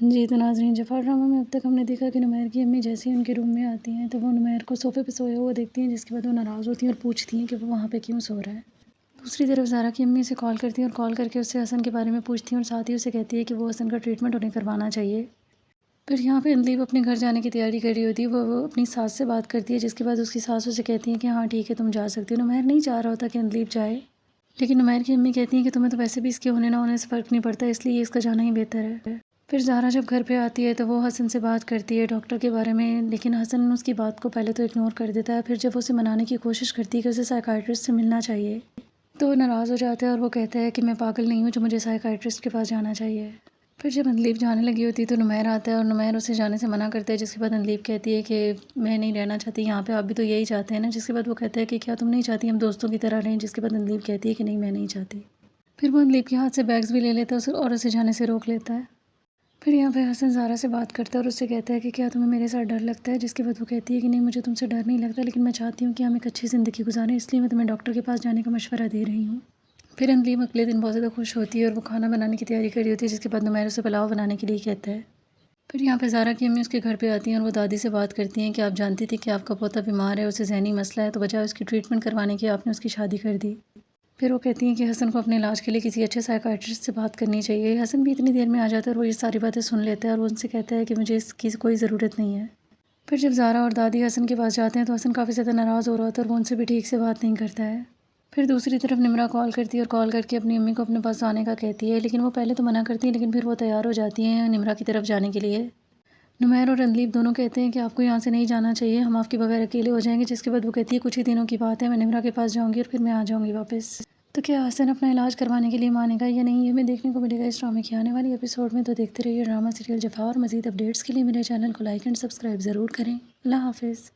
جی تو ناظرین، جفا ڈرامہ میں اب تک ہم نے دیکھا کہ نمیر کی امی جیسے ہی ان کے روم میں آتی ہیں تو وہ نمیر کو صوفے پہ سویا ہوا دیکھتی ہیں، جس کے بعد وہ ناراض ہوتی ہیں اور پوچھتی ہیں کہ وہ وہاں پہ کیوں سو رہا ہے۔ دوسری طرف زارا کی امی اسے کال کرتی ہیں اور کال کر کے اس سے حسن کے بارے میں پوچھتی ہیں اور ساتھ ہی اسے کہتی ہے کہ وہ حسن کا ٹریٹمنٹ انہیں کروانا چاہیے۔ پھر یہاں پہ اندلیب اپنے گھر جانے کی تیاری کر رہی ہوتی ہے، وہ اپنی ساس سے بات کرتی ہے، جس کے بعد اس کی ساس اسے کہتی ہیں کہ ہاں ٹھیک ہے تم جا سکتی ہو۔ نمیر نہیں چاہ رہا ہوتا کہ اندلیب جائے، لیکن نمیر کی امی کہتی ہیں کہ تمہیں تو ویسے بھی اس کے ہونے نہ ہونے سے فرق نہیں پڑتا، اس لیے اس کا جانا ہی بہتر ہے۔ پھر زارا جب گھر پہ آتی ہے تو وہ حسن سے بات کرتی ہے ڈاکٹر کے بارے میں، لیکن حسن اس کی بات کو پہلے تو اگنور کر دیتا ہے۔ پھر جب اسے منانے کی کوشش کرتی ہے کہ اسے سائیکائٹرسٹ سے ملنا چاہیے تو وہ ناراض ہو جاتا ہے اور وہ کہتا ہے کہ میں پاگل نہیں ہوں جو مجھے سائیکائٹرسٹ کے پاس جانا چاہیے۔ پھر جب اندلیب جانے لگی ہوتی ہے تو نمیر آتا ہے اور نمیر اسے جانے سے منع کرتا ہے، جس کے بعد اندلیب کہتی ہے کہ میں نہیں رہنا چاہتی یہاں پہ، آپ بھی تو یہی چاہتے ہیں نا، جس کے بعد وہ کہتا ہے کہ کیا تم نہیں چاہتی ہم دوستوں کی طرح رہیں، جس کے بعد اندلیب کہتی ہے کہ نہیں میں نہیں چاہتی۔ پھر وہ اندلیب کے ہاتھ سے بیگز بھی لے لیتا ہے اور اسے جانے سے روک لیتا ہے۔ پھر یہاں پہ حسن زارا سے بات کرتا ہے اور اس سے کہتا ہے کہ کیا تمہیں میرے ساتھ ڈر لگتا ہے، جس کے بعد وہ کہتی ہے کہ نہیں مجھے تم سے ڈر نہیں لگتا، لیکن میں چاہتی ہوں کہ ہم ایک اچھی زندگی گزاریں، اس لیے میں تمہیں ڈاکٹر کے پاس جانے کا مشورہ دے رہی ہوں۔ پھر اندلیب اگلے دن بہت زیادہ خوش ہوتی ہے اور وہ کھانا بنانے کی تیاری کر رہی ہوتی ہے، جس کے بعد نمیر اسے پلاؤ بنانے کے لیے کہتا ہے۔ پھر یہاں پہ زارا کی امی اس کے گھر پہ آتی ہیں اور وہ دادی سے بات کرتی ہیں کہ آپ جانتی تھی کہ آپ کا پوتا بیمار ہے، اسے ذہنی مسئلہ ہے، تو بجائے اس کی ٹریٹمنٹ کروانے کے آپ نے اس کی شادی کر دی۔ پھر وہ کہتی ہیں کہ حسن کو اپنے علاج کے لیے کسی اچھے سائیکائٹرسٹ سے بات کرنی چاہیے۔ حسن بھی اتنی دیر میں آ جاتا ہے اور وہ یہ ساری باتیں سن لیتا ہے اور وہ ان سے کہتا ہے کہ مجھے اس کی کوئی ضرورت نہیں ہے۔ پھر جب زارا اور دادی حسن کے پاس جاتے ہیں تو حسن کافی زیادہ ناراض ہو رہا ہوتا ہے اور وہ ان سے بھی ٹھیک سے بات نہیں کرتا ہے۔ پھر دوسری طرف نمرہ کال کرتی ہے اور کال کر کے اپنی امی کو اپنے پاس آنے کا کہتی ہے، لیکن وہ پہلے تو منع کرتی ہیں، لیکن پھر وہ تیار ہو جاتی ہیں نمرہ کی طرف جانے کے لیے۔ نمیر اور اندلیب دونوں کہتے ہیں کہ آپ کو یہاں سے نہیں جانا چاہیے، ہم آپ کے بغیر اکیلے ہو جائیں گے، جس کے بعد وہ کہتی ہے کچھ ہی دنوں کی بات ہے، میں نمرہ کے پاس جاؤں گی اور پھر میں آ جاؤں گی واپس۔ تو کیا حسن اپنا علاج کروانے کے لیے مانے گا یا نہیں، یہ ہمیں دیکھنے کو ملے گا اس ڈرامے کی آنے والی ایپیسوڈ میں۔ تو دیکھتے رہیے ڈرامہ سیریل جفا، اور مزید اپڈیٹس کے لیے میرے چینل کو لائک اینڈ سبسکرائب ضرور کریں۔ اللہ حافظ۔